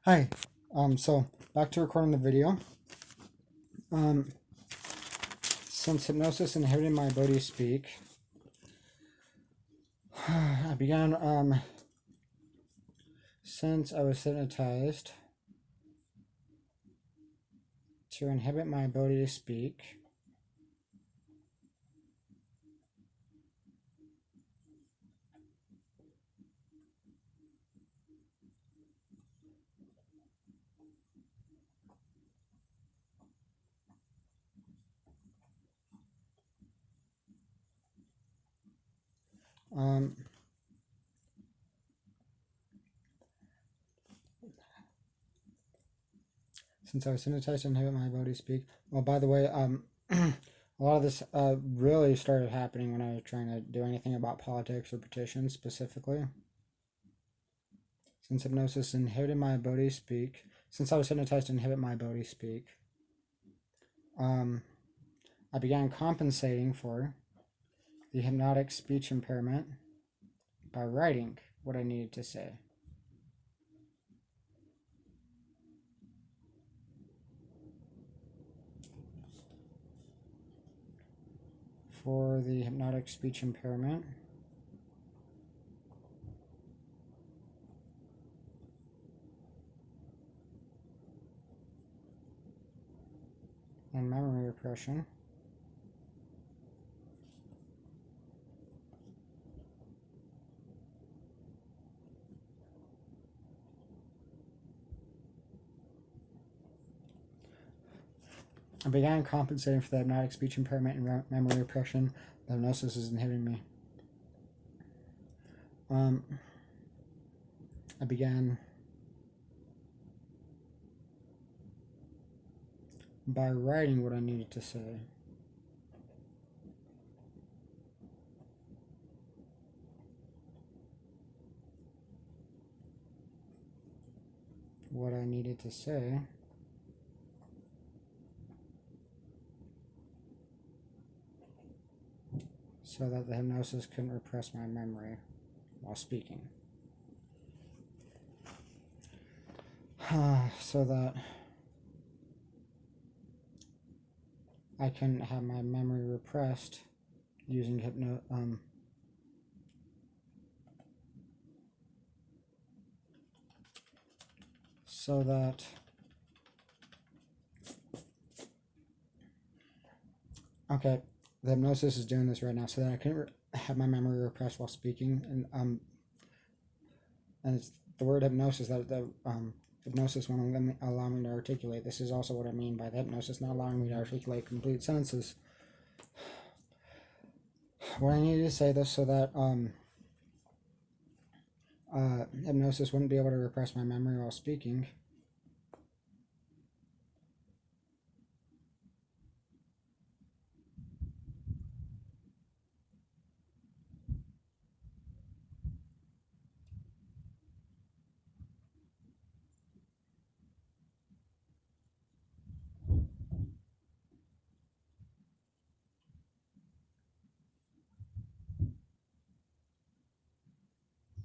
Hi. So back to recording the video. Um, since hypnosis inhibited my ability to speak, I began, since I was hypnotized to inhibit my ability to speak, um, since I was hypnotized to inhibit my ability to speak. Well, by the way, a lot of this really started happening when I was trying to do anything about politics or petitions specifically. Since hypnosis inhibited my ability to speak, since I was hypnotized to inhibit my ability to speak, I began compensating for the hypnotic speech impairment by writing what I needed to say. For the hypnotic speech impairment, and memory repression, I began compensating for the hypnotic speech impairment and memory repression. The hypnosis is inhibiting me. I began by writing what I needed to say. What I needed to say so that the hypnosis couldn't repress my memory while speaking. So that I can have my memory repressed using so that okay, the hypnosis is doing this right now so that I can have my memory repressed while speaking, and it's the word hypnosis that the hypnosis won't allow me to articulate. This is also what I mean by the hypnosis not allowing me to articulate complete sentences. What I needed to say this so that hypnosis wouldn't be able to repress my memory while speaking.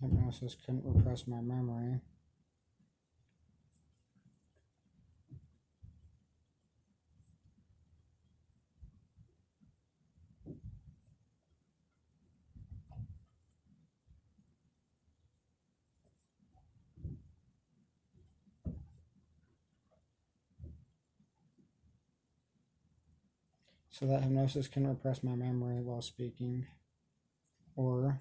Hypnosis couldn't repress my memory. So that hypnosis can repress my memory while speaking, or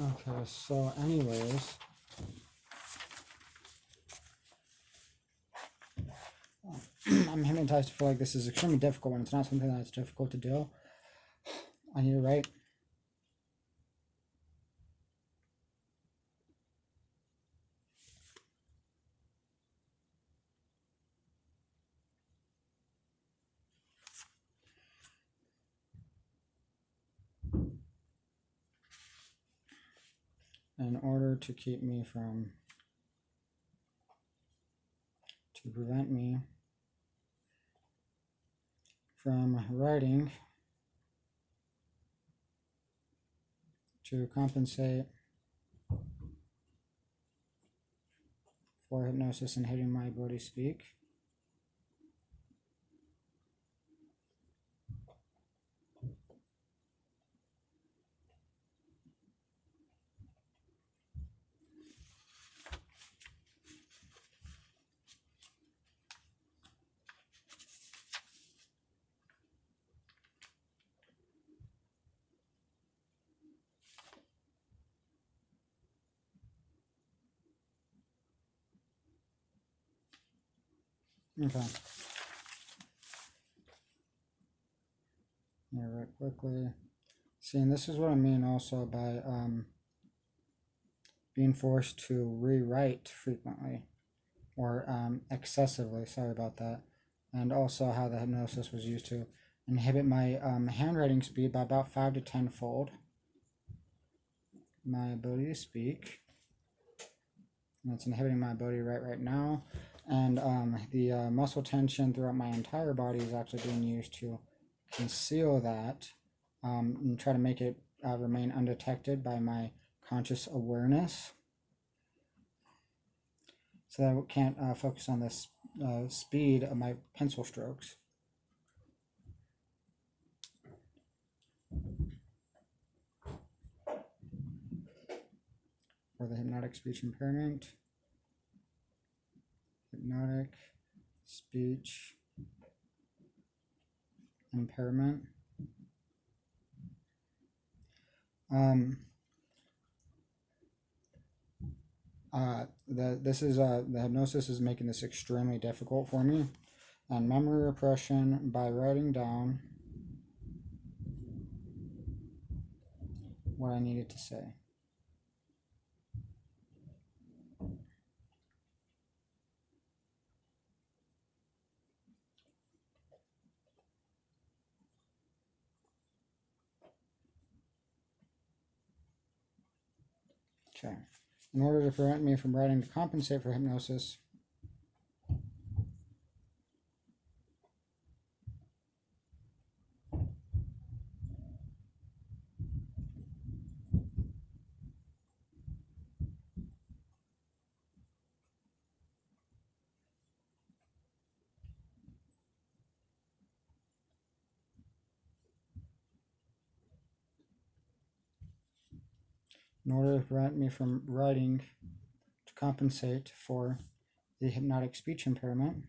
okay, so anyways, I'm hypnotized to feel like this is extremely difficult when it's not something that's difficult to do. I need to write. in order to keep me to prevent me from writing to compensate for hypnosis inhibiting my ability to speak. Okay. Yeah, right quickly. See, and this is what I mean also by being forced to rewrite frequently or excessively. Sorry about that. And also how the hypnosis was used to inhibit my handwriting speed by about 5 to 10 fold. My ability to speak. And it's inhibiting my ability to write right now. And the muscle tension throughout my entire body is actually being used to conceal that and try to make it remain undetected by my conscious awareness, so that I can't focus on the speed of my pencil strokes. For the hypnotic speech impairment, hypnotic speech impairment. The hypnosis is making this extremely difficult for me, and memory repression by writing down what I needed to say. Okay. In order to prevent me from writing to compensate for hypnosis, in order to prevent me from writing to compensate for the hypnotic speech impairment,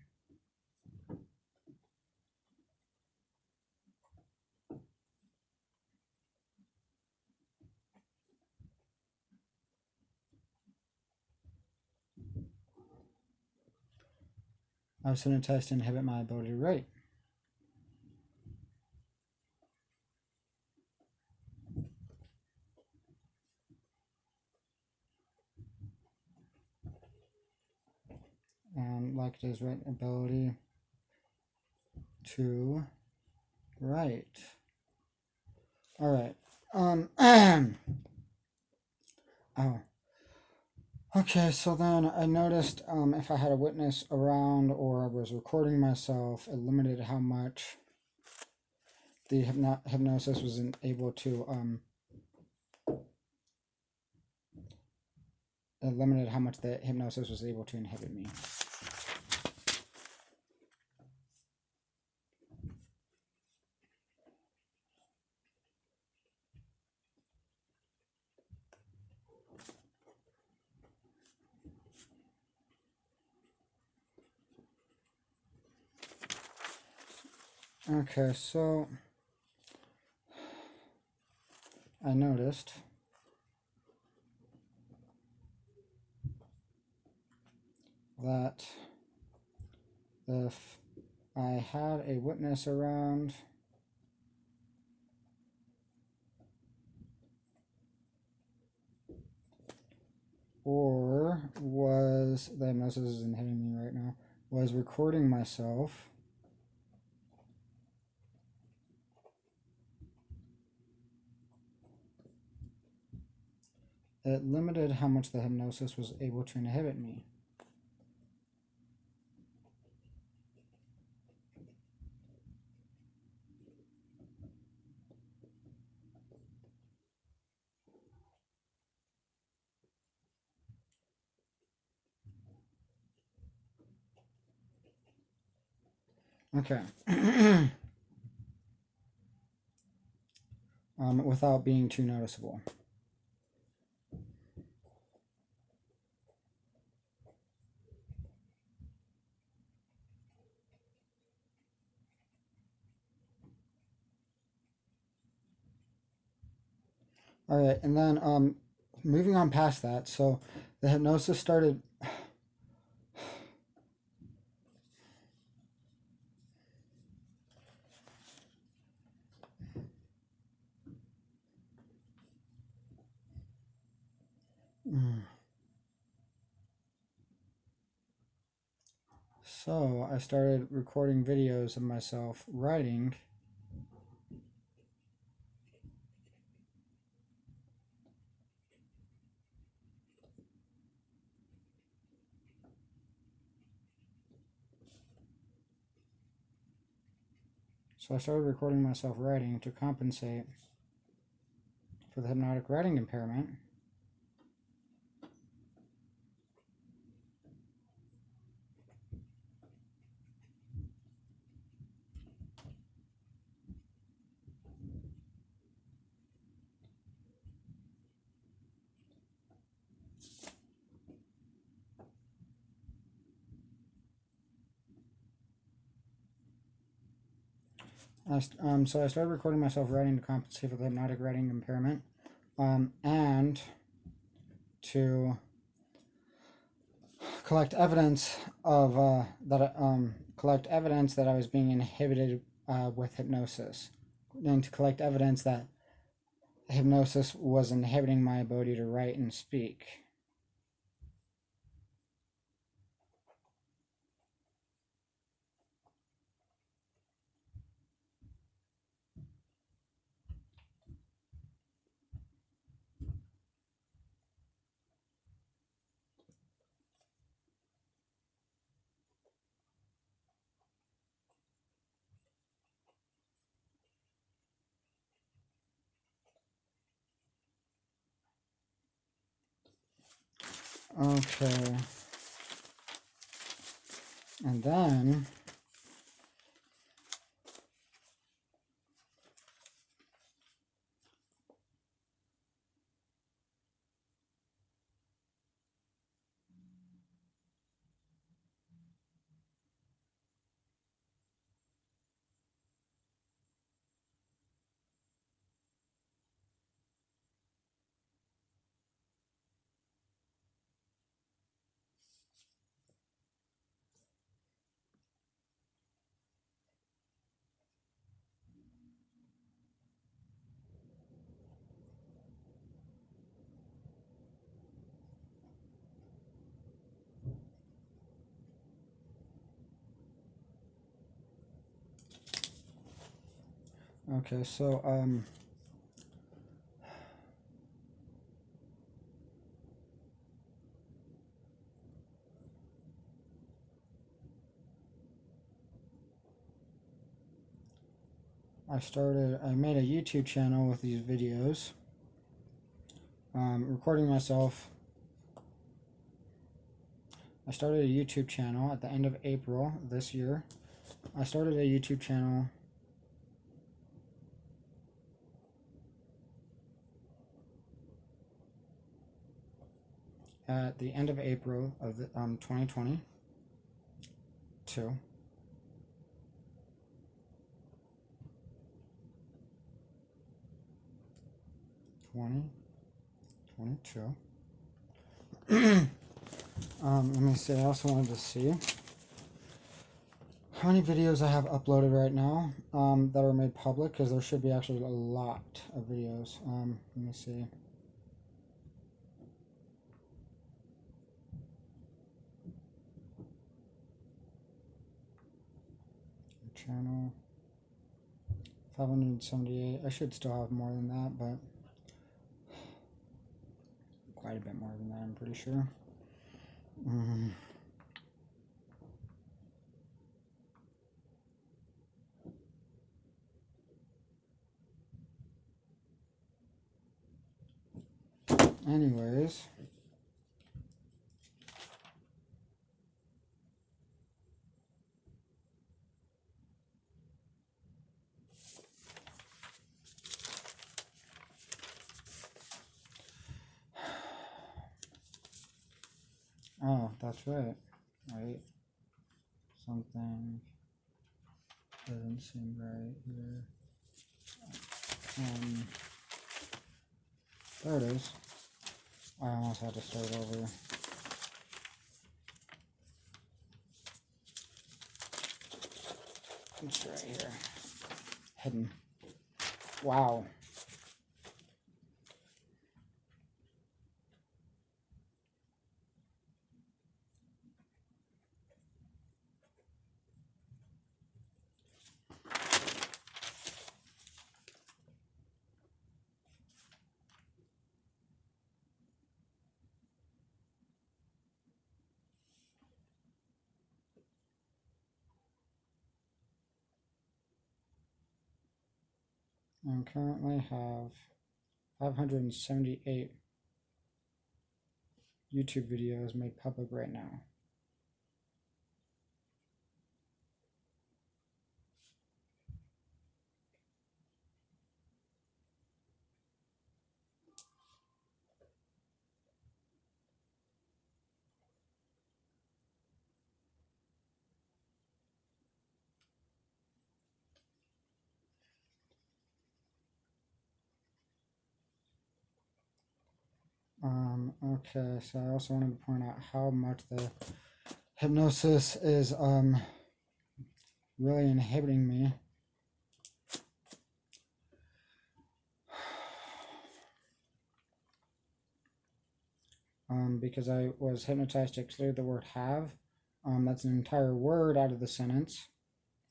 I was hypnotized to inhibit my ability to write. And like it is right ability to write. All right. Oh. Okay, so then I noticed if I had a witness around or I was recording myself, it limited how much the hypnosis was able to it limited how much the hypnosis was able to inhibit me. Okay, so I noticed that if I had a witness around, or was the hypnosis is inhibiting me right now, was recording myself, it limited how much the hypnosis was able to inhibit me. Okay. Without being too noticeable. All right, and then moving on past that, so the hypnosis started. So I started recording videos of myself writing. So I started recording myself writing to compensate for the hypnotic writing impairment. So I started recording myself writing to compensate for the hypnotic writing impairment, and to collect evidence of collect evidence that I was being inhibited with hypnosis, and to collect evidence that hypnosis was inhibiting my ability to write and speak. Okay. And then okay, so I made a YouTube channel with these videos, recording myself. I started a YouTube channel at the end of April this year. I started a YouTube channel at the end of April of 2022. 2022. Let me see. I also wanted to see how many videos I have uploaded right now that are made public, because there should be actually a lot of videos. Let me see. Channel 578. I should still have more than that, but quite a bit more than that, I'm pretty sure. Anyways, oh, that's right. Wait, something doesn't seem right here. There it is. I almost had to start over. It's right here. Hidden. Wow. I currently have 578 YouTube videos made public right now. Okay, so I also wanted to point out how much the hypnosis is really inhibiting me. Because I was hypnotized to exclude the word have. That's an entire word out of the sentence,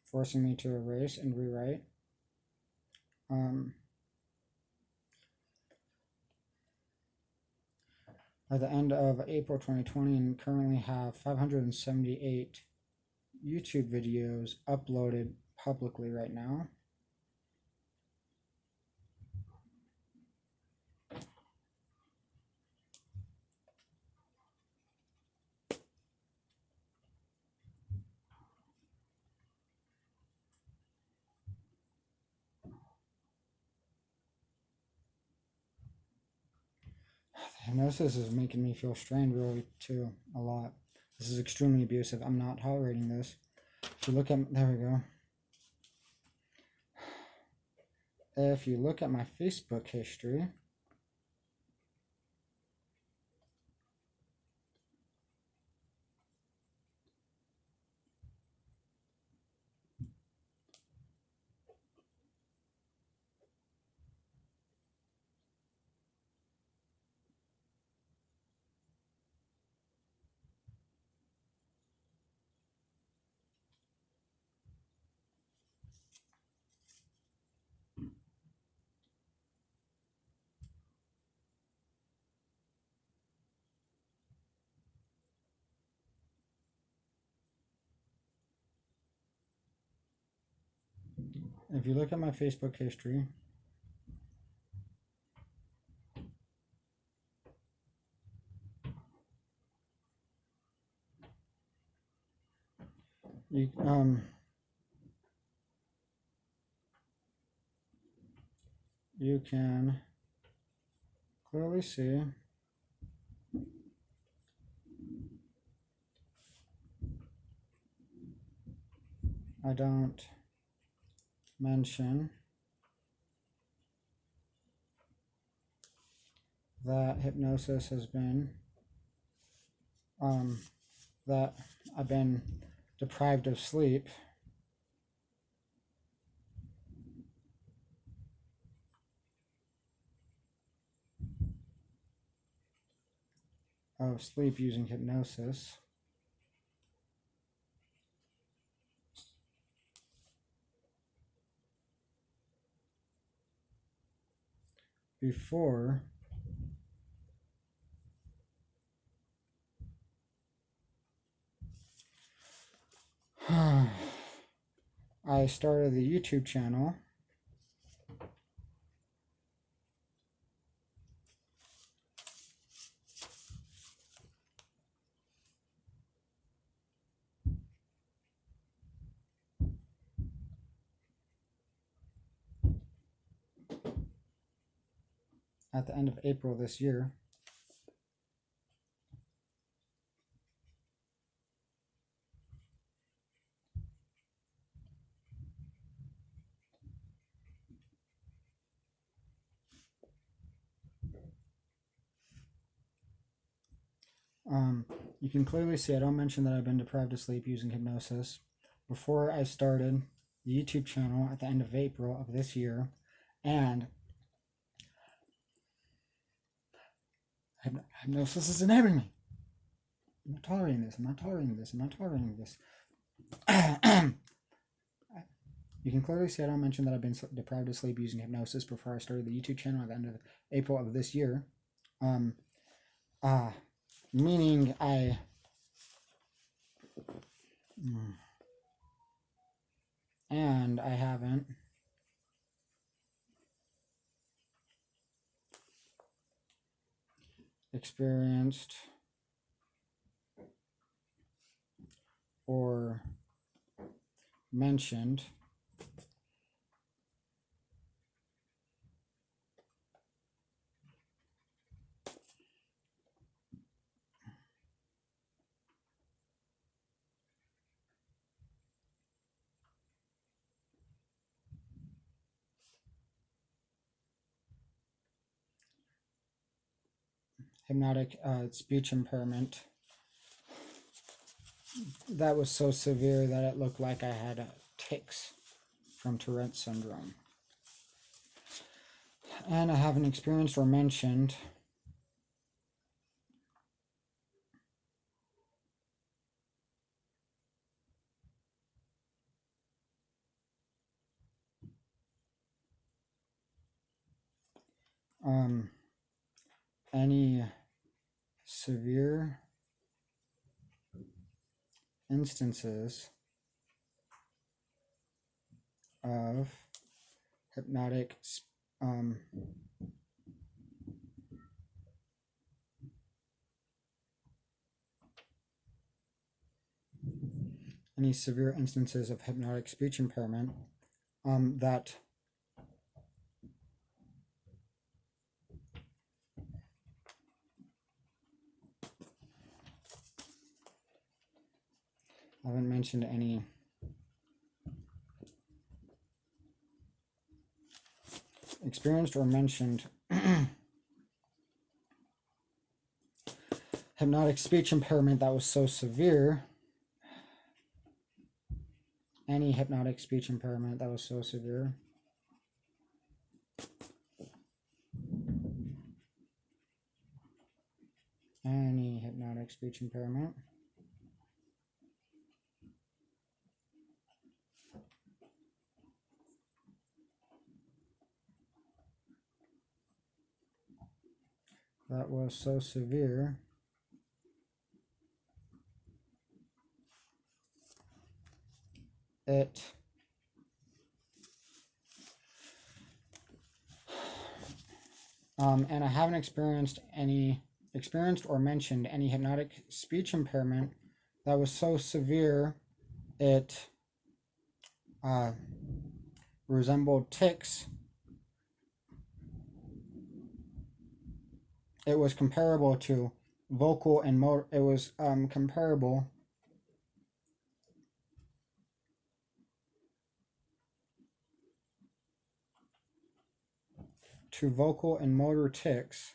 forcing me to erase and rewrite. By the end of April 2020, and currently have 578 YouTube videos uploaded publicly right now. Hypnosis is making me feel strained really too, a lot. This is extremely abusive. I'm not tolerating this. If you look at, there we go. If you look at my Facebook history, if you look at my Facebook history, you can clearly see I don't mention that hypnosis has been that I've been deprived of sleep using hypnosis before I started the YouTube channel. At the end of April this year. You can clearly see I don't mention that I've been deprived of sleep using hypnosis. Before I started the YouTube channel at the end of April of this year, and hypnosis is inhibiting me. I'm not tolerating this. I'm not tolerating this. I'm not tolerating this. You can clearly see I don't mention that I've been deprived of sleep using hypnosis before I started the YouTube channel at the end of April of this year. Meaning and I haven't experienced or mentioned hypnotic speech impairment that was so severe that it looked like I had tics from Tourette's syndrome. And I haven't experienced or mentioned any severe instances of hypnotic any severe instances of hypnotic speech impairment that I haven't mentioned any experienced or mentioned hypnotic speech impairment that was so severe. Any hypnotic speech impairment that was so severe. Any hypnotic speech impairment. That was so severe it and I haven't experienced or mentioned any hypnotic speech impairment that was so severe it resembled tics. It was comparable to vocal and motor. It was comparable to vocal and motor tics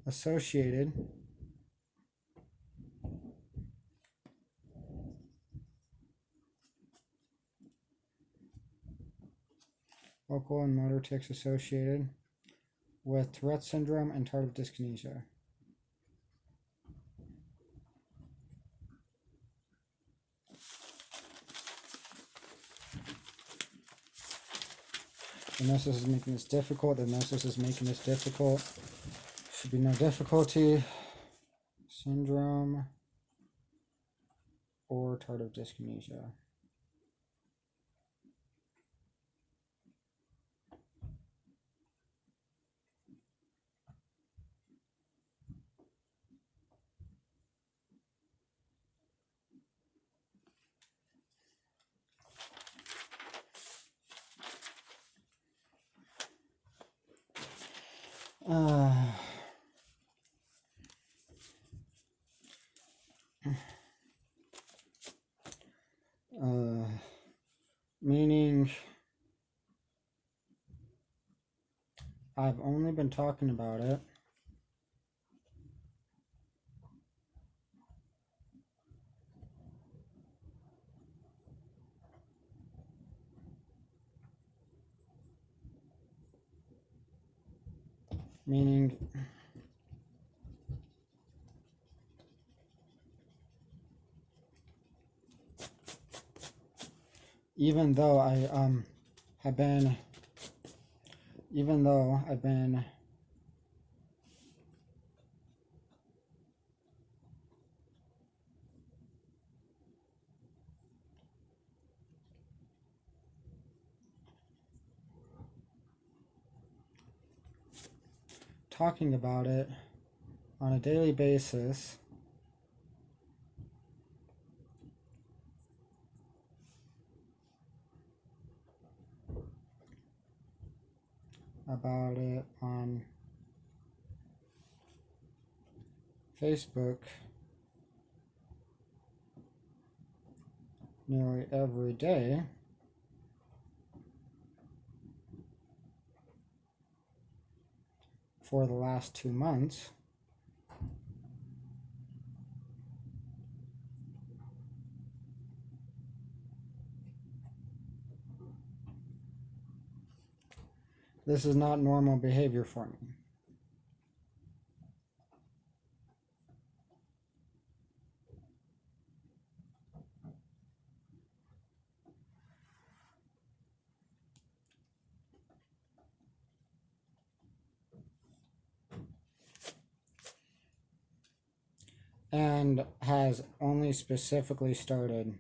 associated vocal and motor tics associated with Tourette's syndrome and tardive dyskinesia. The hypnosis is making this difficult. The hypnosis is making this difficult. Should be no difficulty. Syndrome or tardive dyskinesia. Meaning I've only been talking about it meaning even though I've been talking about it on a daily basis, about it on Facebook nearly every day, for the last 2 months. This is not normal behavior for me. And has only specifically started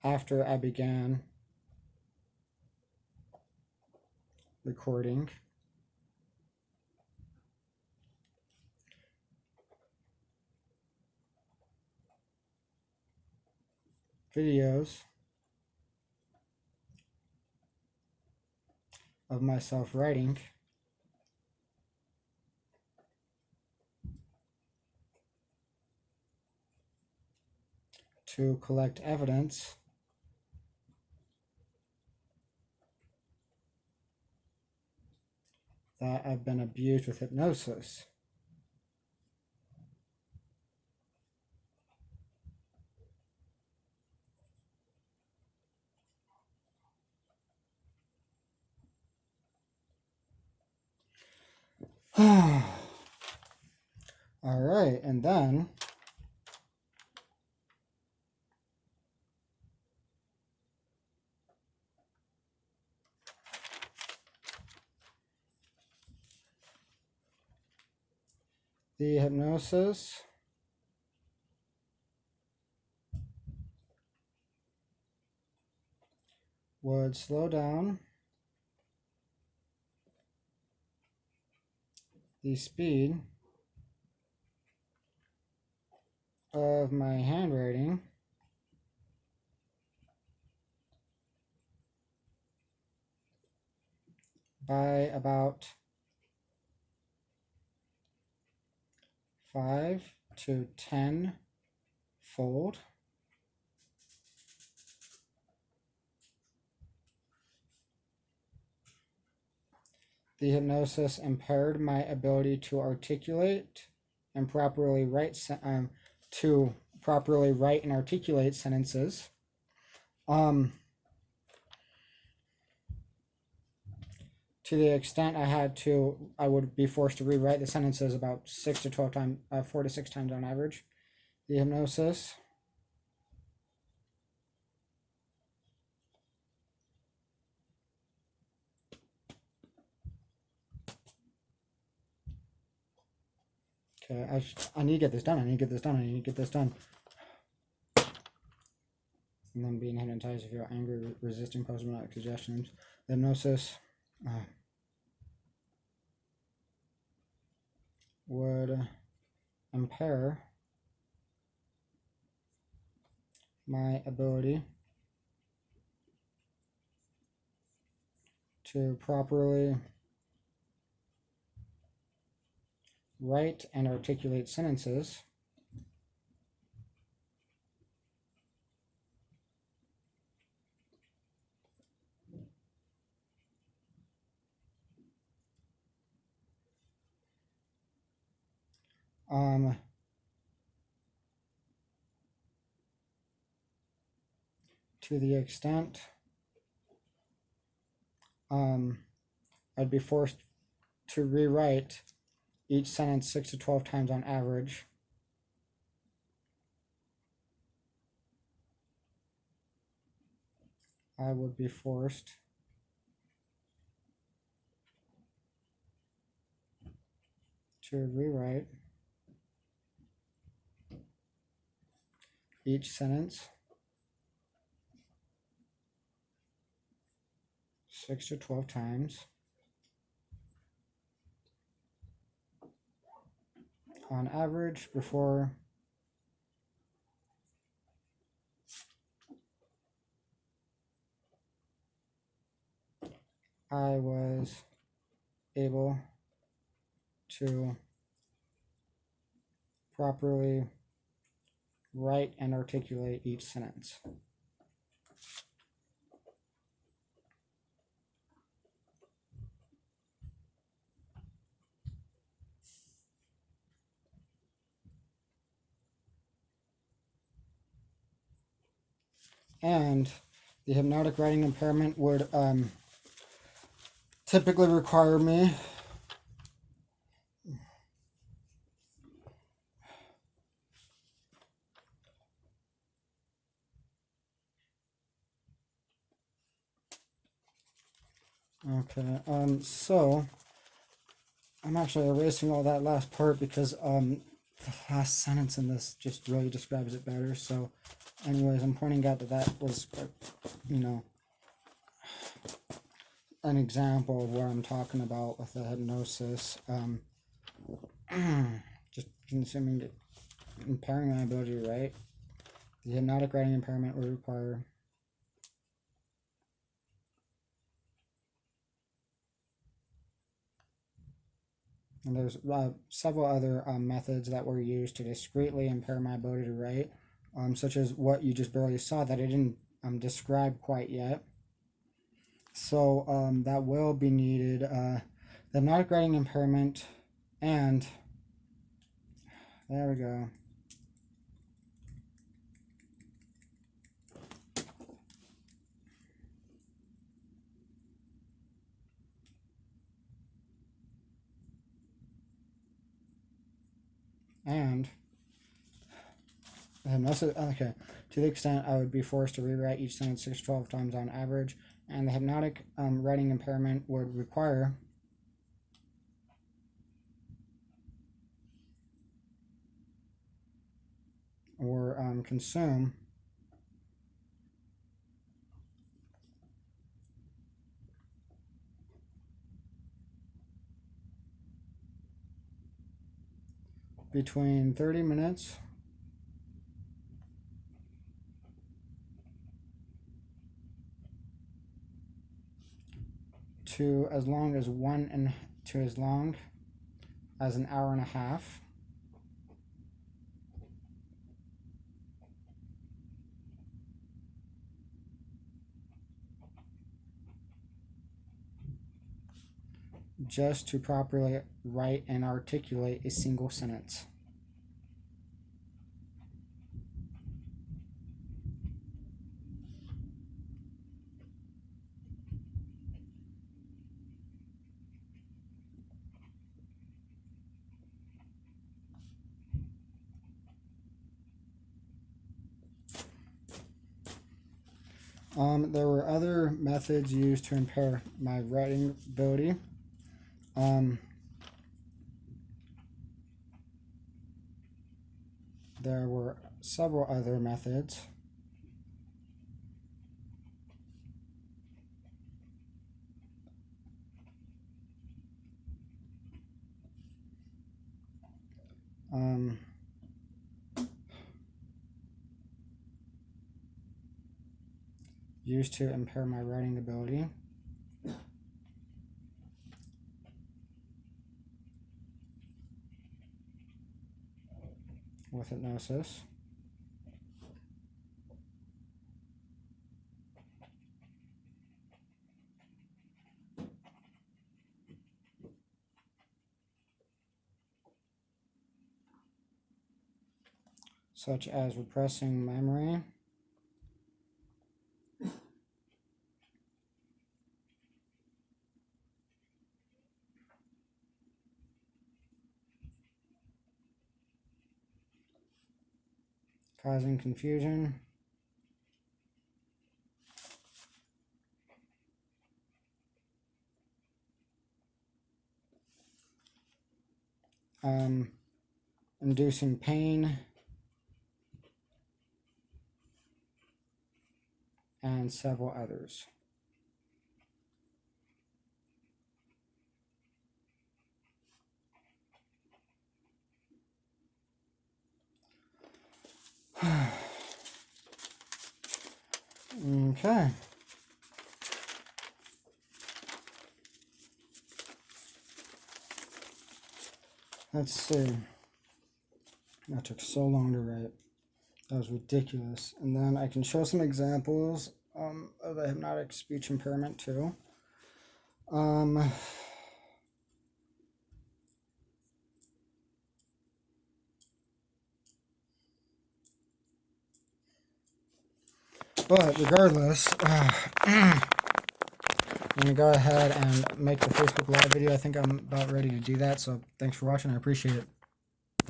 after I began recording videos of myself writing to collect evidence that I've been abused with hypnosis. All right, and then the hypnosis would slow down the speed of my handwriting by about 5 to 10 fold. The hypnosis impaired my ability to articulate and properly write and articulate sentences. To the extent I would be forced to rewrite the sentences about 4 to 6 times on average. the hypnosis. Okay, I need to get this done. I need to get this done. I need to get this done. And then being hypnotized if you're angry, resisting post-hypnotic suggestions. The hypnosis would impair my ability to properly write and articulate sentences to the extent I'd be forced to rewrite each sentence 6 to 12 times on average. I would be forced to rewrite each sentence 6 to 12 times on average before I was able to properly write and articulate each sentence. And the hypnotic writing impairment would typically require me so I'm actually erasing all that last part because the last sentence in this just really describes it better. So anyways, I'm pointing out that that was, an example of what I'm talking about with the hypnosis. Just consuming, impairing my ability to write. The hypnotic writing impairment would require and there's several other methods that were used to discreetly impair my ability to write, such as what you just barely saw that I didn't describe quite yet. So that will be needed. The hypnotic writing impairment, and there we go. And hypnosis, okay, to the extent I would be forced to rewrite each sentence 6 to 12 times on average, and the hypnotic writing impairment would require or consume between 30 minutes to as long as an hour and a half. Just to properly write and articulate a single sentence. There were other methods used to impair my writing ability. There were several other methods. Used to impair my writing ability. With hypnosis. Such as repressing memory. Causing confusion. Inducing pain. And several others. Okay. Let's see. That took so long to write. That was ridiculous. And then I can show some examples of the hypnotic speech impairment too. But regardless, I'm going to go ahead and make the Facebook Live video. I think I'm about ready to do that. So thanks for watching. I appreciate it.